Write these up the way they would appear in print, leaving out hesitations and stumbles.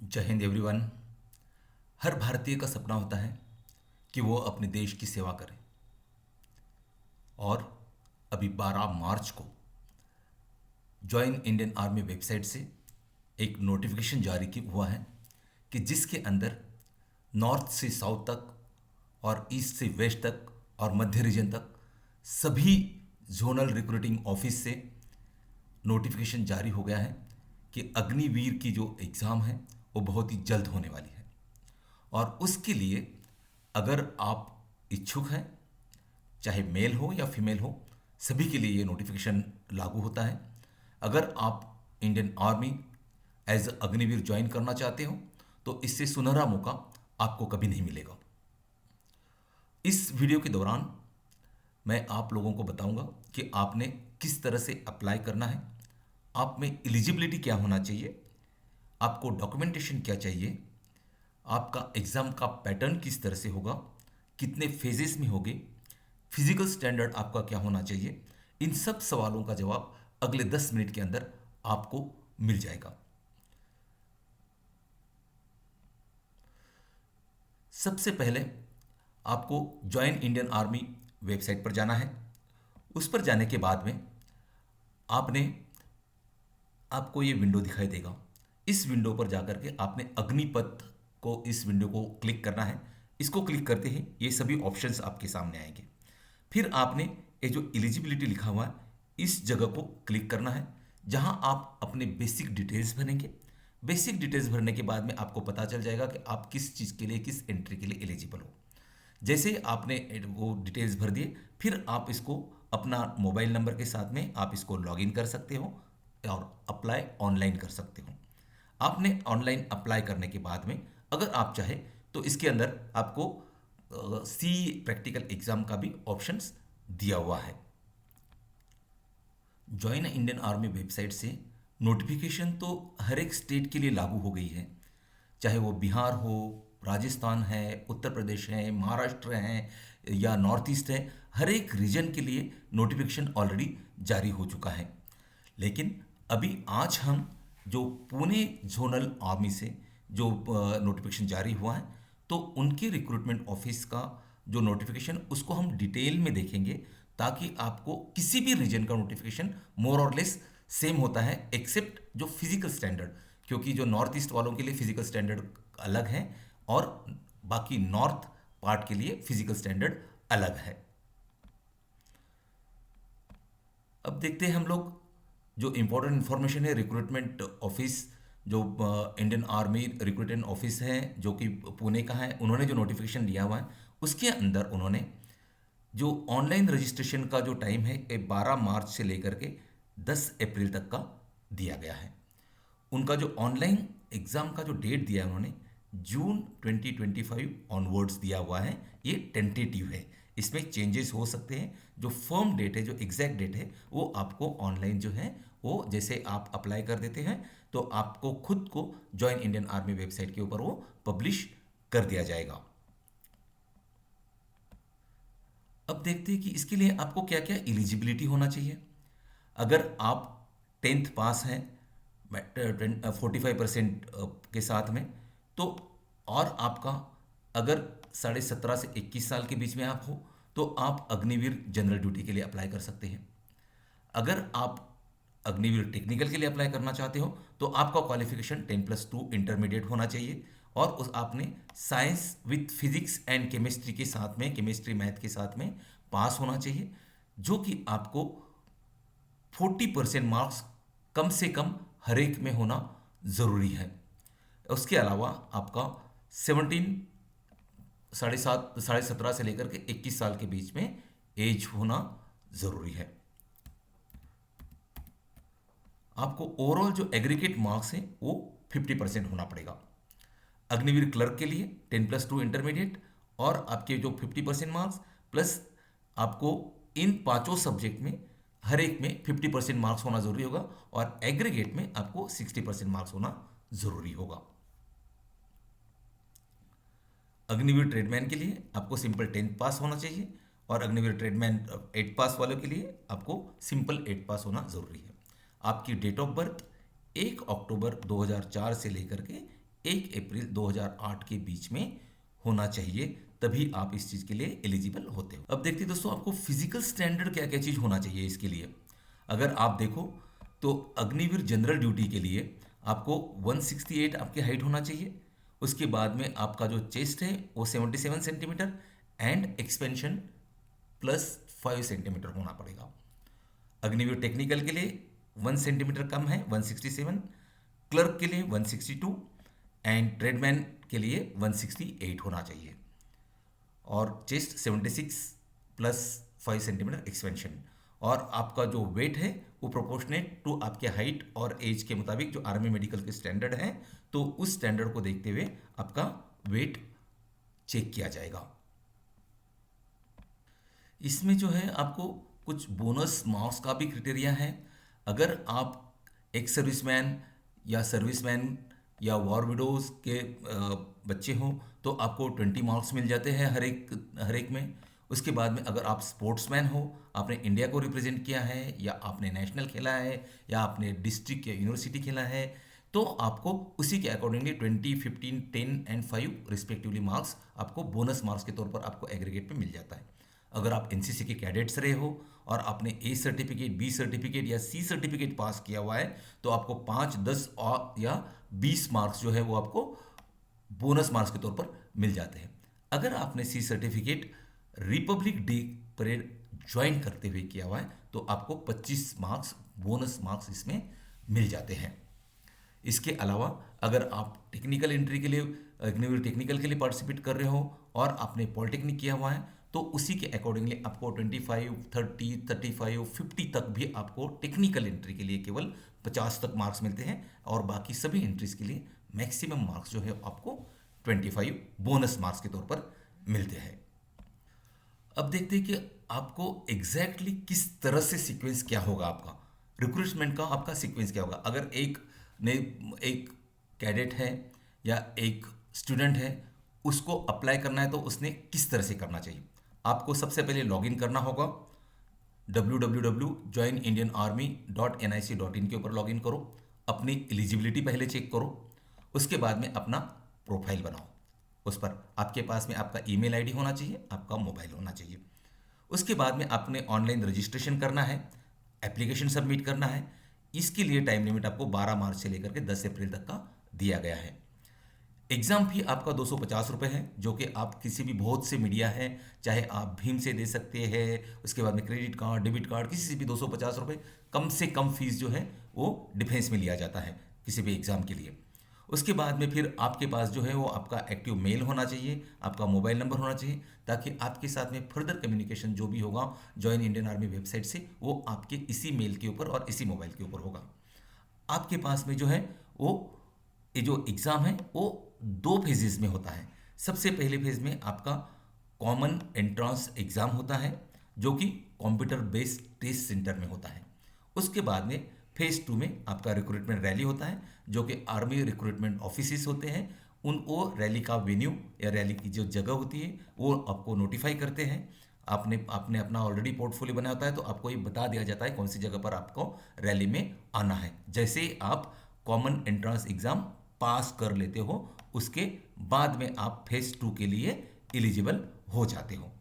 जय हिंद एवरीवन। हर भारतीय का सपना होता है कि वो अपने देश की सेवा करे। और अभी 12 मार्च को ज्वाइन इंडियन आर्मी वेबसाइट से एक नोटिफिकेशन जारी हुआ है कि जिसके अंदर नॉर्थ से साउथ तक और ईस्ट से वेस्ट तक और मध्य रीजन तक सभी जोनल रिक्रूटिंग ऑफिस से नोटिफिकेशन जारी हो गया है कि अग्निवीर की जो एग्ज़ाम है वो बहुत ही जल्द होने वाली है। और उसके लिए अगर आप इच्छुक हैं, चाहे मेल हो या फीमेल हो, सभी के लिए ये नोटिफिकेशन लागू होता है। अगर आप Indian army as Agniveer join करना चाहते हो तो इससे सुनहरा मौका आपको कभी नहीं मिलेगा। इस वीडियो के दौरान मैं आप लोगों को बताऊंगा कि आपने किस तरह से अप्लाई करना है, आप में एलिजिबिलिटी क्या होना चाहिए, आपको डॉक्यूमेंटेशन क्या चाहिए, आपका एग्ज़ाम का पैटर्न किस तरह से होगा, कितने फेजेस में होगे, फिजिकल स्टैंडर्ड आपका क्या होना चाहिए। इन सब सवालों का जवाब अगले 10 मिनट के अंदर आपको मिल जाएगा। सबसे पहले आपको ज्वाइन इंडियन आर्मी वेबसाइट पर जाना है। उस पर जाने के बाद में आपने आपको ये विंडो दिखाई देगा। इस विंडो पर जाकर के आपने अग्निपथ को, इस विंडो को क्लिक करना है। इसको क्लिक करते ही ये सभी ऑप्शंस आपके सामने आएंगे। फिर आपने ये जो एलिजिबिलिटी लिखा हुआ है इस जगह को क्लिक करना है, जहां आप अपने बेसिक डिटेल्स भरेंगे। बेसिक डिटेल्स भरने के बाद में आपको पता चल जाएगा कि आप किस चीज़ के लिए, किस एंट्री के लिए एलिजिबल हो। जैसे आपने वो डिटेल्स भर दिए, फिर आप इसको अपना मोबाइल नंबर के साथ में आप इसको लॉगिन कर सकते हो और अप्लाई ऑनलाइन कर सकते हो। आपने ऑनलाइन अप्लाई करने के बाद में अगर आप चाहे तो इसके अंदर आपको सी प्रैक्टिकल एग्जाम का भी ऑप्शंस दिया हुआ है। ज्वाइन इंडियन आर्मी वेबसाइट से नोटिफिकेशन तो हर एक स्टेट के लिए लागू हो गई है, चाहे वो बिहार हो, राजस्थान है, उत्तर प्रदेश है, महाराष्ट्र है या नॉर्थ ईस्ट है। हर एक रीजन के लिए नोटिफिकेशन ऑलरेडी जारी हो चुका है। लेकिन अभी आज हम जो पुणे जोनल आर्मी से जो नोटिफिकेशन जारी हुआ है तो उनके रिक्रूटमेंट ऑफिस का जो नोटिफिकेशन उसको हम डिटेल में देखेंगे, ताकि आपको किसी भी रीजन का नोटिफिकेशन मोर और लेस सेम होता है एक्सेप्ट जो फिजिकल स्टैंडर्ड, क्योंकि जो नॉर्थ ईस्ट वालों के लिए फिजिकल स्टैंडर्ड अलग है और बाकी नॉर्थ पार्ट के लिए फिजिकल स्टैंडर्ड अलग है। अब देखते हैं हम लोग जो इम्पोर्टेंट इन्फॉर्मेशन है रिक्रूटमेंट ऑफिस, जो इंडियन आर्मी रिक्रूटमेंट ऑफिस है जो कि पुणे का है, उन्होंने जो नोटिफिकेशन दिया हुआ है उसके अंदर उन्होंने जो ऑनलाइन रजिस्ट्रेशन का जो टाइम है ये 12 मार्च से लेकर के 10 अप्रैल तक का दिया गया है। उनका जो ऑनलाइन एग्ज़ाम का जो डेट दिया है उन्होंने जून 2025 ऑनवर्ड्स दिया हुआ है। ये टेंटेटिव है, इसमें चेंजेस हो सकते हैं। जो फर्म डेट है, जो एग्जैक्ट डेट है, वो आपको ऑनलाइन जो है वो जैसे आप अप्लाई कर देते हैं तो आपको खुद को ज्वाइन इंडियन आर्मी वेबसाइट के ऊपर वो पब्लिश कर दिया जाएगा। अब देखते हैं कि इसके लिए आपको क्या क्या एलिजिबिलिटी होना चाहिए। अगर आप 10th पास हैं 45% के साथ में, तो और आपका अगर 17.5 से 21 साल के बीच में आप हो तो आप अग्निवीर जनरल ड्यूटी के लिए अप्लाई कर सकते हैं। अगर आप अग्निवीर टेक्निकल के लिए अप्लाई करना चाहते हो तो आपका क्वालिफिकेशन 10+2 इंटरमीडिएट होना चाहिए और उस आपने science with physics and chemistry के साथ में, केमिस्ट्री मैथ के साथ में पास होना चाहिए, जो कि आपको 40% मार्क्स कम से कम हर एक में होना ज़रूरी है। उसके अलावा आपका 17 से लेकर के 21 साल के बीच में एज होना ज़रूरी है। आपको ओवरऑल जो एग्रीगेट मार्क्स हैं वो 50% होना पड़ेगा। अग्निवीर क्लर्क के लिए 10+2 इंटरमीडिएट और आपके जो 50% मार्क्स प्लस आपको इन पांचों सब्जेक्ट में हर एक में 50% मार्क्स होना जरूरी होगा और एग्रीगेट में आपको 60% मार्क्स होना जरूरी होगा। अग्निवीर ट्रेडमैन के लिए आपको सिंपल 10th पास होना चाहिए और अग्निवीर ट्रेडमैन 8 पास वालों के लिए आपको सिंपल 8 पास होना जरूरी है। आपकी डेट ऑफ बर्थ 1 अक्टूबर 2004 से लेकर के 1 अप्रैल 2008 के बीच में होना चाहिए, तभी आप इस चीज़ के लिए एलिजिबल होते हो। अब देखते हैं दोस्तों, आपको फिजिकल स्टैंडर्ड क्या क्या चीज़ होना चाहिए इसके लिए। अगर आप देखो तो अग्निवीर जनरल ड्यूटी के लिए आपको 168 आपकी हाइट होना चाहिए। उसके बाद में आपका जो चेस्ट है वो 77 centimetre and expansion plus 5 centimetre होना पड़ेगा। अग्निवीर टेक्निकल के लिए 1 सेंटीमीटर कम है, 167। क्लर्क के लिए 162 एंड ट्रेडमैन के लिए 168 होना चाहिए। और चेस्ट 76 प्लस 5 सेंटीमीटर एक्सपेंशन। और आपका जो वेट है वो प्रोपोर्शनेट टू आपके हाइट और एज के मुताबिक जो आर्मी मेडिकल के स्टैंडर्ड हैं, तो उस स्टैंडर्ड को देखते हुए आपका वेट चेक किया जाएगा। इसमें जो है आपको कुछ बोनस मार्क्स का भी क्राइटेरिया है। अगर आप एक सर्विसमैन या सर्विसमैन या वॉर विडोज के बच्चे हों तो आपको 20 मार्क्स मिल जाते हैं हर एक में। उसके बाद में अगर आप स्पोर्ट्समैन हो, आपने इंडिया को रिप्रेजेंट किया है या आपने नेशनल खेला है या आपने डिस्ट्रिक्ट या यूनिवर्सिटी खेला है, तो आपको उसी के अकॉर्डिंगली 20, 15, 10 एंड 5 रिस्पेक्टिवली मार्क्स आपको बोनस मार्क्स के तौर पर आपको एग्रीगेट पे मिल जाता है। अगर आप एनसीसी के कैडेट्स रहे हो और आपने ए सर्टिफिकेट, बी सर्टिफिकेट या सी सर्टिफिकेट पास किया हुआ है, तो आपको 5, 10 और या 20 मार्क्स जो है वो आपको बोनस मार्क्स के तौर पर मिल जाते हैं। अगर आपने C certificate Republic Day parade join करते हुए किया हुआ है तो आपको 25 मार्क्स बोनस मार्क्स इसमें मिल जाते हैं। इसके अलावा अगर आप टेक्निकल एंट्री के लिए अग्निवीर टेक्निकल के लिए पार्टिसिपेट कर रहे हो और आपने पॉलिटेक्निक किया हुआ है, तो उसी के अकॉर्डिंगली आपको 25, 30, 35, 50 तक भी आपको टेक्निकल एंट्री के लिए केवल 50 तक मार्क्स मिलते हैं और बाकी सभी एंट्रीज के लिए मैक्सिमम मार्क्स जो है आपको 25 बोनस मार्क्स के तौर पर मिलते हैं। अब देखते हैं कि आपको एग्जैक्टली किस तरह से सीक्वेंस क्या होगा, आपका रिक्रूटमेंट का आपका सीक्वेंस क्या होगा। अगर एक कैडेट है या एक स्टूडेंट है, उसको अप्लाई करना है तो उसने किस तरह से करना चाहिए। आपको सबसे पहले लॉगिन करना होगा, www.joinindianarmy.nic.in के ऊपर लॉगिन करो, अपनी एलिजिबिलिटी पहले चेक करो, उसके बाद में अपना प्रोफाइल बनाओ। उस पर आपके पास में आपका ईमेल आईडी होना चाहिए, आपका मोबाइल होना चाहिए। उसके बाद में आपने ऑनलाइन रजिस्ट्रेशन करना है, एप्लीकेशन सबमिट करना है। इसके लिए टाइम लिमिट आपको 12 मार्च से लेकर के 10 अप्रैल तक का दिया गया है। एग्ज़ाम फी आपका 250 रुपये है, जो कि आप किसी भी बहुत से मीडिया है, चाहे आप भीम से दे सकते हैं, उसके बाद में क्रेडिट कार्ड, डेबिट कार्ड, किसी से भी 250 रुपये कम से कम फीस जो है वो डिफेंस में लिया जाता है किसी भी एग्ज़ाम के लिए। उसके बाद में फिर आपके पास जो है वो आपका एक्टिव मेल होना चाहिए, आपका मोबाइल नंबर होना चाहिए, ताकि आपके साथ में फर्दर कम्युनिकेशन जो भी होगा जॉइन इंडियन आर्मी वेबसाइट से, वो आपके इसी मेल के ऊपर और इसी मोबाइल के ऊपर होगा। आपके पास में जो है वो ये जो एग्ज़ाम है वो 2 फेजेस में होता है। सबसे पहले फेज में आपका कॉमन एंट्रेंस एग्ज़ाम होता है, जो कि कंप्यूटर बेस्ड टेस्ट सेंटर में होता है। उसके बाद में फेज 2 में आपका रिक्रूटमेंट रैली होता है, जो कि आर्मी रिक्रूटमेंट ऑफिसेस होते हैं। वो रैली का वेन्यू या रैली की जो जगह होती है वो आपको नोटिफाई करते हैं। आपने आपने अपना ऑलरेडी पोर्टफोलियो बनाया होता है, तो आपको ये बता दिया जाता है कौन सी जगह पर आपको रैली में आना है। जैसे ही आप कॉमन एंट्रेंस एग्ज़ाम पास कर लेते हो, उसके बाद में आप फेज 2 के लिए एलिजिबल हो जाते हो।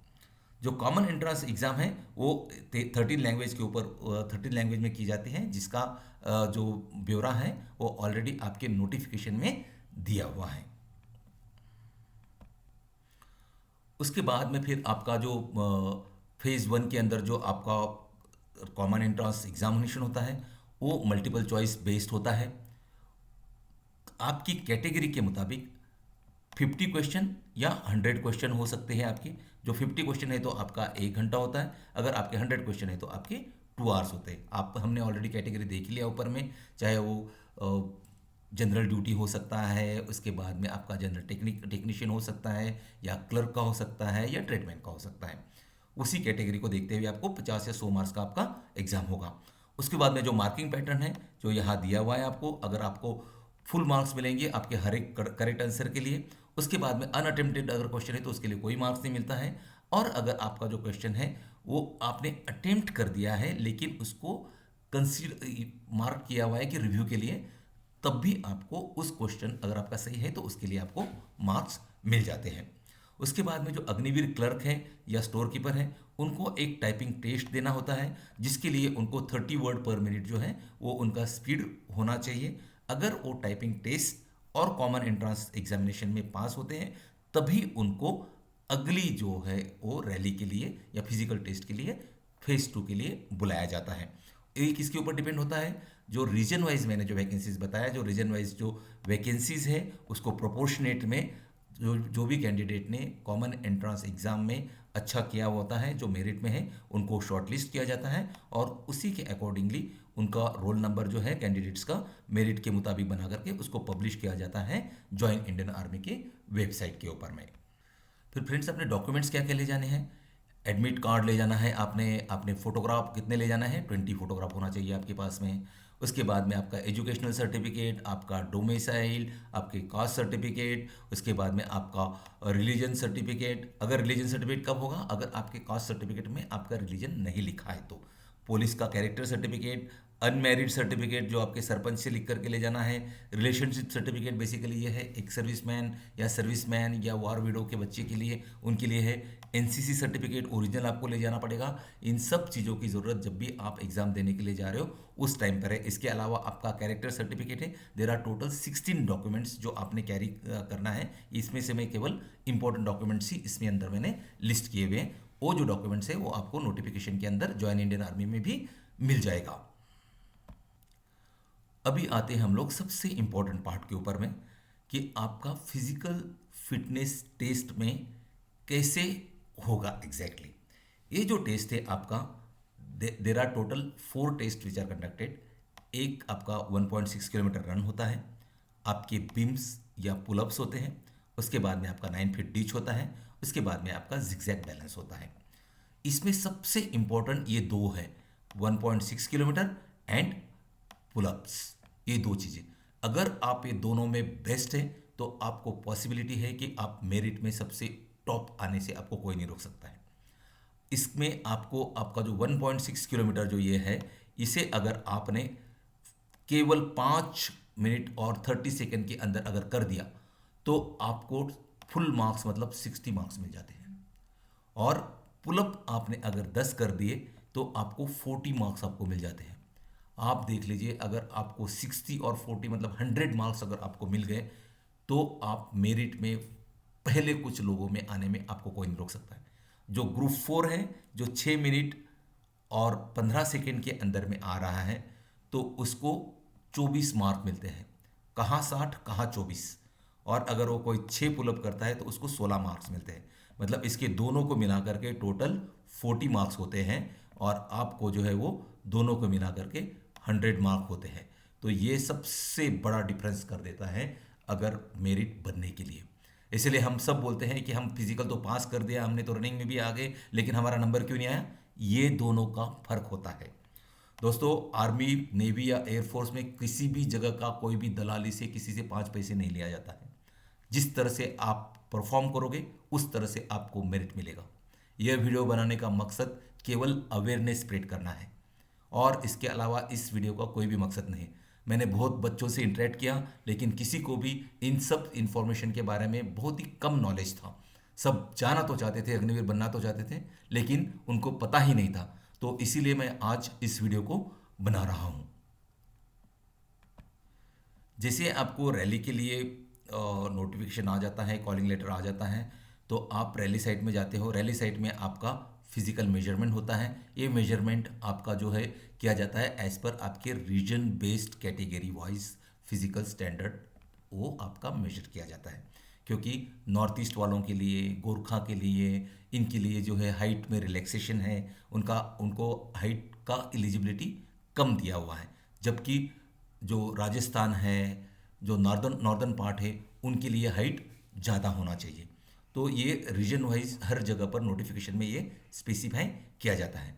जो कॉमन एंट्रेंस एग्ज़ाम है वो 13 लैंग्वेज के ऊपर 13 लैंग्वेज में की जाती है, जिसका जो ब्यौरा है वो ऑलरेडी आपके नोटिफिकेशन में दिया हुआ है। उसके बाद में फिर आपका जो फेज़ 1 के अंदर जो आपका कॉमन एंट्रेंस एग्जामिनेशन होता है वो मल्टीपल चॉइस बेस्ड होता है। आपकी कैटेगरी के मुताबिक 50 क्वेश्चन या 100 क्वेश्चन हो सकते हैं आपके। जो 50 क्वेश्चन है तो आपका 1 घंटा होता है, अगर आपके 100 क्वेश्चन है तो आपके 2 आवर्स होते हैं। आप हमने ऑलरेडी कैटेगरी देख लिया ऊपर में, चाहे वो जनरल ड्यूटी हो सकता है, उसके बाद में आपका जनरल टेक्नीशियन हो सकता है, या क्लर्क का हो सकता है, या ट्रेडमैन का हो सकता है। उसी कैटेगरी को देखते हुए आपको 50 या 100 मार्क्स का आपका एग्ज़ाम होगा। उसके बाद में जो मार्किंग पैटर्न है जो यहाँ दिया हुआ है आपको, अगर आपको फुल मार्क्स मिलेंगे आपके हर एक करेक्ट आंसर के लिए। उसके बाद में अनअटेम्प्टेड अगर क्वेश्चन है तो उसके लिए कोई मार्क्स नहीं मिलता है। और अगर आपका जो क्वेश्चन है वो आपने अटेम्प्ट कर दिया है लेकिन उसको कंसीडर मार्क किया हुआ है कि रिव्यू के लिए, तब भी आपको उस क्वेश्चन अगर आपका सही है तो उसके लिए आपको मार्क्स मिल जाते हैं। उसके बाद में जो अग्निवीर क्लर्क हैं या स्टोर कीपर हैं, उनको एक टाइपिंग टेस्ट देना होता है, जिसके लिए उनको 30 वर्ड पर मिनट जो है वो उनका स्पीड होना चाहिए। अगर वो टाइपिंग टेस्ट और कॉमन एंट्रेंस एग्जामिनेशन में पास होते हैं तभी उनको अगली जो है वो रैली के लिए या फिजिकल टेस्ट के लिए फेज 2 के लिए बुलाया जाता है। ये किसके ऊपर डिपेंड होता है? जो रीजन वाइज मैंने जो वैकेंसीज बताया, जो रीजन वाइज जो वैकेंसीज है उसको प्रोपोर्शनेट में जो भी कैंडिडेट ने कॉमन एंट्रेंस एग्जाम में अच्छा किया होता है, जो मेरिट में है, उनको शॉर्टलिस्ट किया जाता है और उसी के अकॉर्डिंगली उनका रोल नंबर जो है कैंडिडेट्स का मेरिट के मुताबिक बना करके उसको पब्लिश किया जाता है ज्वाइन इंडियन आर्मी के वेबसाइट के ऊपर में। फिर फ्रेंड्स, अपने डॉक्यूमेंट्स क्या क्या ले जाने हैं? एडमिट कार्ड ले जाना है आपने, अपने फोटोग्राफ कितने ले जाना है? 20 फोटोग्राफ होना चाहिए आपके पास में। उसके बाद में आपका एजुकेशनल सर्टिफिकेट, आपका डोमिसाइल, आपके कास्ट सर्टिफिकेट, उसके बाद में आपका रिलीजन सर्टिफिकेट। अगर रिलीजन सर्टिफिकेट कब होगा? अगर आपके कास्ट सर्टिफिकेट में आपका रिलीजन नहीं लिखा है तो। पुलिस का कैरेक्टर सर्टिफिकेट, अनमैरिड सर्टिफिकेट जो आपके सरपंच से लिख करके ले जाना है। रिलेशनशिप सर्टिफिकेट बेसिकली ये है एक सर्विसमैन या वार विडो के बच्चे के लिए, उनके लिए है। एनसीसी सर्टिफिकेट ओरिजिनल आपको ले जाना पड़ेगा। इन सब चीज़ों की ज़रूरत जब भी आप एग्ज़ाम देने के लिए जा रहे हो उस टाइम पर है। इसके अलावा आपका कैरेक्टर सर्टिफिकेट है। देर आर टोटल 16 डॉक्यूमेंट्स जो आपने कैरी करना है। इसमें से मैं केवल इंपॉर्टेंट डॉक्यूमेंट्स ही इसमें अंदर मैंने लिस्ट किए हुए हैं। वो जो डॉक्यूमेंट्स है वो आपको नोटिफिकेशन के अंदर ज्वाइन इंडियन आर्मी में भी मिल जाएगा। अभी आते हैं हम लोग सबसे इंपॉर्टेंट पार्ट के ऊपर में कि आपका फिजिकल फिटनेस टेस्ट में कैसे होगा एग्जैक्टली। ये जो टेस्ट है आपका, there are total 4 test which are conducted. एक आपका 1.6 किलोमीटर रन होता है, आपके बिम्स या पुलअप्स होते हैं, उसके बाद में आपका 9 फीट डिच होता है, उसके बाद में आपका जिगजैग बैलेंस होता है। इसमें सबसे इंपॉर्टेंट ये दो है, 1.6 किलोमीटर एंड पुलअप्स। ये दो चीज़ें अगर आप ये दोनों में बेस्ट है तो आपको पॉसिबिलिटी है कि आप मेरिट में सबसे टॉप आने से आपको कोई नहीं रोक सकता है। इसमें आपको आपका जो 1.6 किलोमीटर जो ये है, इसे अगर आपने केवल 5 मिनट और 30 सेकंड के अंदर अगर कर दिया तो आपको फुल मार्क्स मतलब 60 मार्क्स मिल जाते हैं। और पुलअप आपने अगर 10 कर दिए तो आपको 40 मार्क्स आपको मिल जाते हैं। आप देख लीजिए, अगर आपको 60 और 40 मतलब 100 मार्क्स अगर आपको मिल गए तो आप मेरिट में पहले कुछ लोगों में आने में आपको कोई नहीं रोक सकता है। जो ग्रुप 4 है, जो 6 मिनट और 15 सेकंड के अंदर में आ रहा है, तो उसको 24 मार्क मिलते हैं। कहाँ 60 कहाँ 24। और अगर वो कोई 6 पुलअप करता है तो उसको 16 मार्क्स मिलते हैं। मतलब इसके दोनों को मिला करके टोटल 40 मार्क्स होते हैं और आपको जो है वो दोनों को मिला करके 100 मार्क होते हैं। तो ये सबसे बड़ा डिफरेंस कर देता है अगर मेरिट बनने के लिए। इसलिए हम सब बोलते हैं कि हम फिजिकल तो पास कर दिया हमने, तो रनिंग में भी आ गए, लेकिन हमारा नंबर क्यों नहीं आया? ये दोनों का फर्क होता है दोस्तों। आर्मी, नेवी या एयरफोर्स में किसी भी जगह का कोई भी दलाली से किसी से 5 पैसे नहीं लिया जाता है। जिस तरह से आप परफॉर्म करोगे उस तरह से आपको मेरिट मिलेगा। यह वीडियो बनाने का मकसद केवल अवेयरनेस स्प्रेड करना है और इसके अलावा इस वीडियो का कोई भी मकसद नहीं। मैंने बहुत बच्चों से इंटरेक्ट किया लेकिन किसी को भी इन सब इन्फॉर्मेशन के बारे में बहुत ही कम नॉलेज था। सब जाना तो चाहते थे, अग्निवीर बनना तो चाहते थे, लेकिन उनको पता ही नहीं था। तो इसीलिए मैं आज इस वीडियो को बना रहा हूँ। जैसे आपको रैली के लिए नोटिफिकेशन आ जाता है, कॉलिंग लेटर आ जाता है, तो आप रैली साइट में जाते हो। रैली साइट में आपका फिजिकल मेजरमेंट होता है। ये मेजरमेंट आपका जो है किया जाता है एज पर आपके region based category wise physical standard, वो आपका मेजर किया जाता है। क्योंकि नॉर्थ ईस्ट वालों के लिए, गोरखा के लिए, इनके लिए जो है हाइट में रिलैक्सेशन है, उनको हाइट का एलिजिबिलिटी कम दिया हुआ है। जबकि जो राजस्थान है, जो नॉर्दर्न पार्ट है, उनके लिए हाइट ज़्यादा होना चाहिए। तो ये रीजन वाइज हर जगह पर नोटिफिकेशन में ये स्पेसिफाई किया जाता है।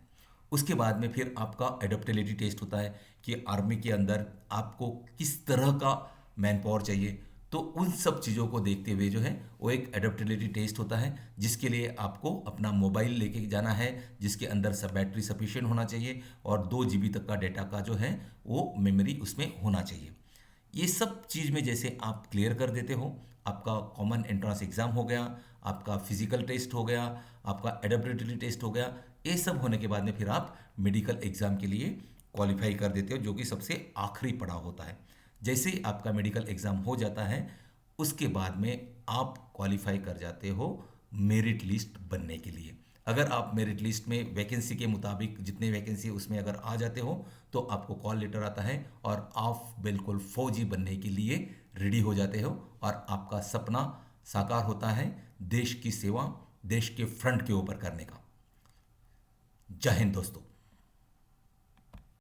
उसके बाद में फिर आपका एडेप्टेबिलिटी टेस्ट होता है कि आर्मी के अंदर आपको किस तरह का मैन पावर चाहिए। तो उन सब चीज़ों को देखते हुए जो है वो एक एडेप्टेबिलिटी टेस्ट होता है, जिसके लिए आपको अपना मोबाइल लेके जाना है, जिसके अंदर सब बैटरी सफिशिएंट होना चाहिए और 2 GB तक का डेटा का जो है वो मेमोरी उसमें होना चाहिए। ये सब चीज़ में जैसे आप क्लियर कर देते हो, आपका कॉमन एंट्रेंस एग्ज़ाम हो गया, आपका फिजिकल टेस्ट हो गया, आपका एडेप्टेबिलिटी टेस्ट हो गया, ये सब होने के बाद में फिर आप मेडिकल एग्ज़ाम के लिए क्वालिफाई कर देते हो, जो कि सबसे आखिरी पड़ाव होता है। जैसे ही आपका मेडिकल एग्ज़ाम हो जाता है, उसके बाद में आप क्वालिफाई कर जाते हो मेरिट लिस्ट बनने के लिए। अगर आप मेरिट लिस्ट में वैकेंसी के मुताबिक जितने वैकेंसी उसमें अगर आ जाते हो, तो आपको कॉल लेटर आता है और आप बिल्कुल फौजी बनने के लिए रेडी हो जाते हो, और आपका सपना साकार होता है देश की सेवा, देश के फ्रंट के ऊपर करने का। जय हिंद दोस्तों।